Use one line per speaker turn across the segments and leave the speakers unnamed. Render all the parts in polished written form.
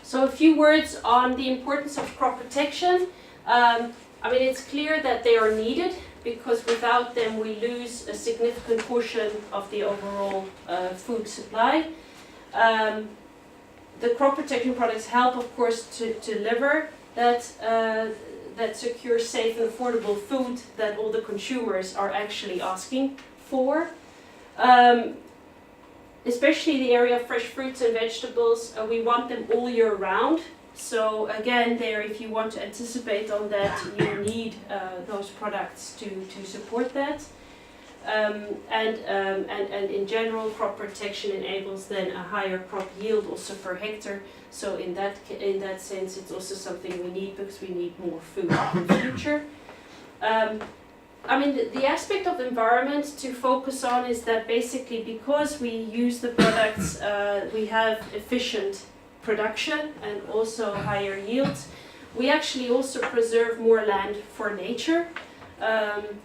So a few words on the importance of crop protection. I mean, it's clear that they are needed because without them we lose a significant portion of the overall food supply. The crop protection products help, of course, to deliver that secure, safe and affordable food that all the consumers are actually asking for. Especially the area of fresh fruits and vegetables, we want them all year round. So again, there, if you want to anticipate on that, you need those products to support that. And in general, crop protection enables then a higher crop yield also per hectare. So in that sense, it's also something we need because we need more food in the future. I mean, the aspect of the environment to focus on is that basically because we use the products, we have efficient production and also higher yields. We actually also preserve more land for nature. And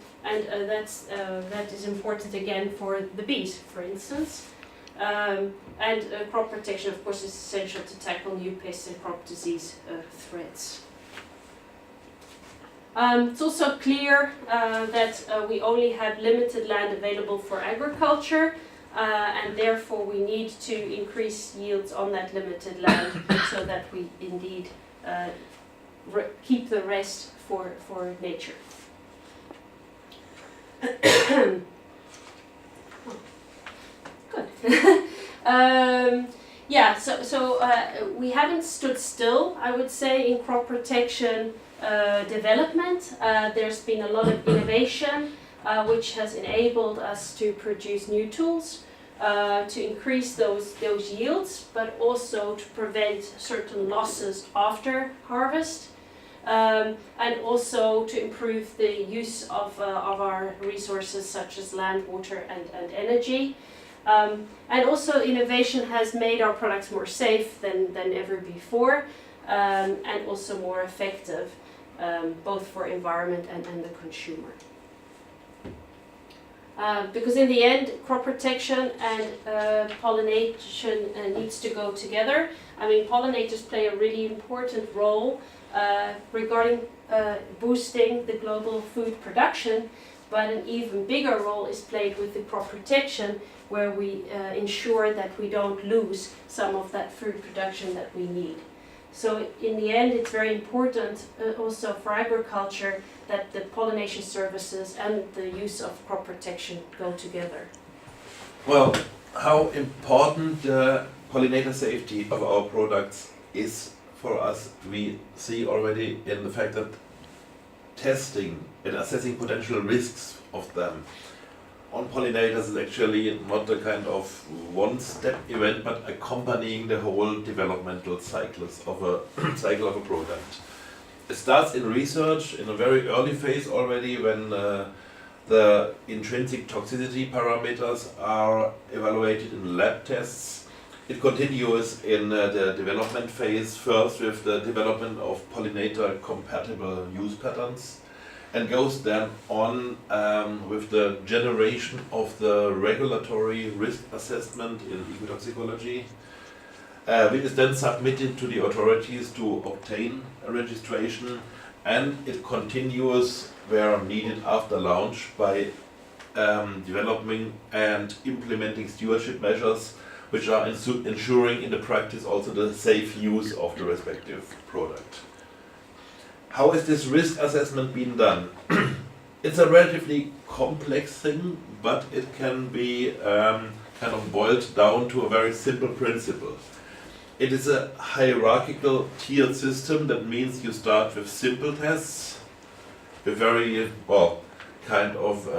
that is important again for the bees, for instance. And crop protection, of course, is essential to tackle new pests and crop disease threats. It's also clear that we only have limited land available for agriculture, and therefore we need to increase yields on that limited land so that we indeed keep the rest for nature. Good. Yeah, so we haven't stood still, I would say, in crop protection development. There's been a lot of innovation which has enabled us to produce new tools to increase those yields, but also to prevent certain losses after harvest. And also to improve the use of our resources such as land, water and energy. And also innovation has made our products more safe than ever before, and also more effective, both for environment and the consumer. Because in the end, crop protection and pollination needs to go together. I mean, pollinators play a really important role regarding boosting the global food production, but an even bigger role is played with the crop protection, where we ensure that we don't lose some of that food production that we need. So in the end, it's very important also for agriculture that the pollination services and the use of crop protection go together.
Well, how important pollinator safety of our products is for us, we see already in the fact that testing and assessing potential risks of them on pollinators is actually not a kind of one-step event, but accompanying the whole developmental cycles of a cycle of a product. It starts in research in a very early phase already, when the intrinsic toxicity parameters are evaluated in lab tests. It continues in the development phase, first with the development of pollinator compatible use patterns, and goes then on with the generation of the regulatory risk assessment in ecotoxicology, which is then submitted to the authorities to obtain a registration, and it continues where needed after launch by developing and implementing stewardship measures which are ensuring in the practice also the safe use of the respective product. How is this risk assessment being done? It's a relatively complex thing, but it can be kind of boiled down to a very simple principle. It is a hierarchical tiered system. That means you start with simple tests, with very, well, kind of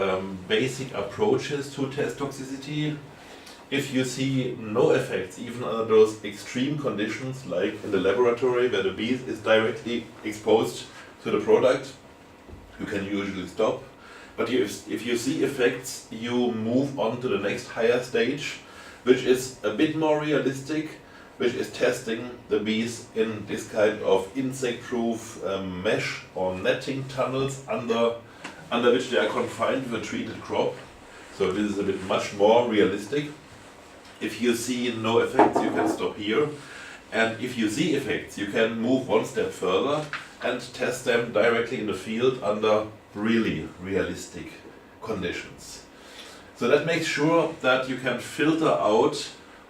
basic approaches to test toxicity. If you see no effects, even under those extreme conditions, like in the laboratory where the bee is directly exposed to the product, you can usually stop. But if you see effects, you move on to the next higher stage, which is a bit more realistic, which is testing the bees in this kind of insect-proof mesh or netting tunnels under which they are confined to a treated crop. So this is a bit much more realistic. If you see no effects, you can stop here. And if you see effects, you can move one step further and test them directly in the field under really realistic conditions. So that makes sure that you can filter out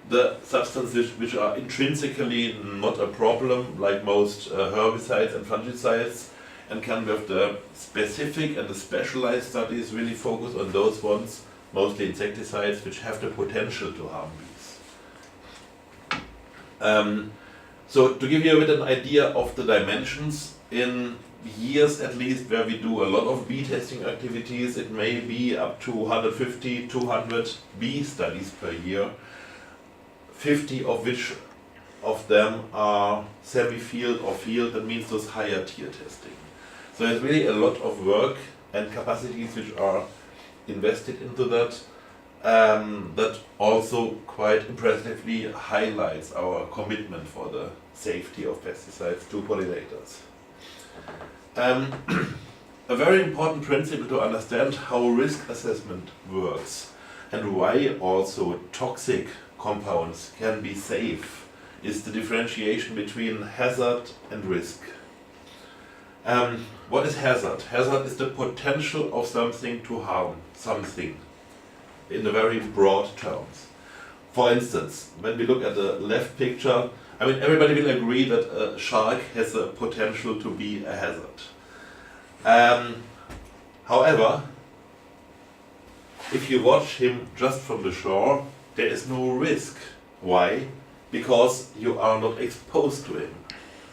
the substances which are intrinsically not a problem, like most herbicides and fungicides, and can, with the specific and the specialized studies, really focus on those ones, mostly insecticides, which have the potential to harm bees. So to give you a bit an idea of the dimensions, in years at least where we do a lot of bee testing activities, it may be up to 150, 200 bee studies per year, 50 of which of them are semi-field or field, that means those higher tier testing. So it's really a lot of work and capacities which are invested into that, that also quite impressively highlights our commitment for the safety of pesticides to pollinators. A very important principle to understand how risk assessment works and why also toxic compounds can be safe is the differentiation between hazard and risk. What is hazard? Hazard is the potential of something to harm something in the very broad terms. For instance, when we look at the left picture, I mean, everybody will agree that a shark has a potential to be a hazard. However, if you watch him just from the shore, there is no risk. Why? Because you are not exposed to him.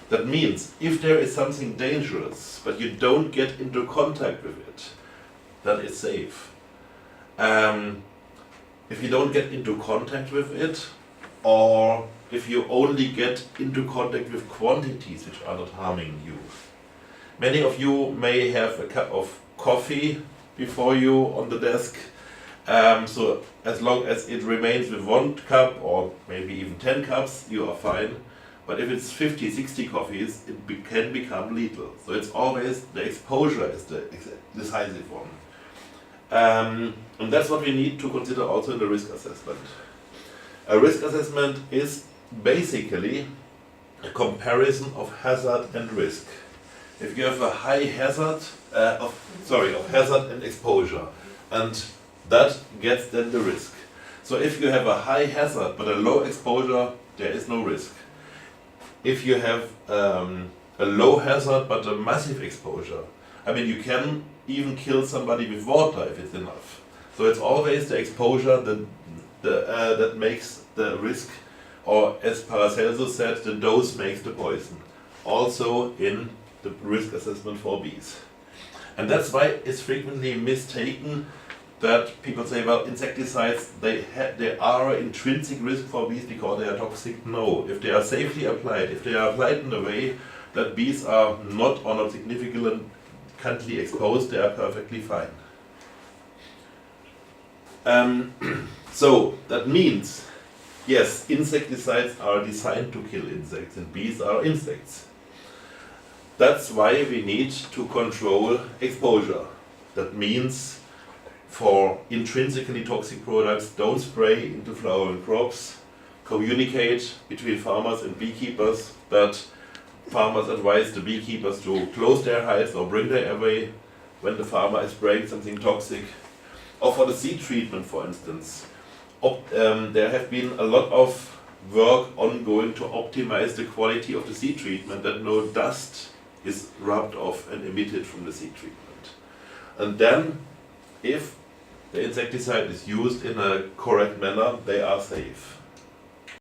That means if there is something dangerous, but you don't get into contact with it, then it's safe. If you don't get into contact with it, or if you only get into contact with quantities which are not harming you. Many of you may have a cup of coffee before you on the desk, so as long as it remains with 1 cup or maybe even 10 cups, you are fine. But if it's 50, 60 coffees, it can become lethal. So it's always the exposure is the decisive one. And that's what we need to consider also in the risk assessment. A risk assessment is basically a comparison of hazard and risk. If you have a high hazard, of hazard and exposure, and that gets then the risk. So if you have a high hazard but a low exposure, there is no risk. If you have a low hazard but a massive exposure, I mean, you can even kill somebody with water if it's enough. So it's always the exposure that makes the risk, or as Paracelsus said, the dose makes the poison. Also in the risk assessment for bees. And that's why it's frequently mistaken that people say, well, insecticides, they are an intrinsic risk for bees because they are toxic. No, if they are safely applied, if they are applied in a way that bees are not or not significantly exposed, they are perfectly fine. So that means, yes, insecticides are designed to kill insects and bees are insects. That's why we need to control exposure. That means for intrinsically toxic products, don't spray into flowering crops. Communicate between farmers and beekeepers that farmers advise the beekeepers to close their hives or bring them away when the farmer is spraying something toxic. Or for the seed treatment, for instance, there have been a lot of work ongoing to optimize the quality of the seed treatment, that no dust is rubbed off and emitted from the seed treatment. And then, if the insecticide is used in a correct manner, they are safe.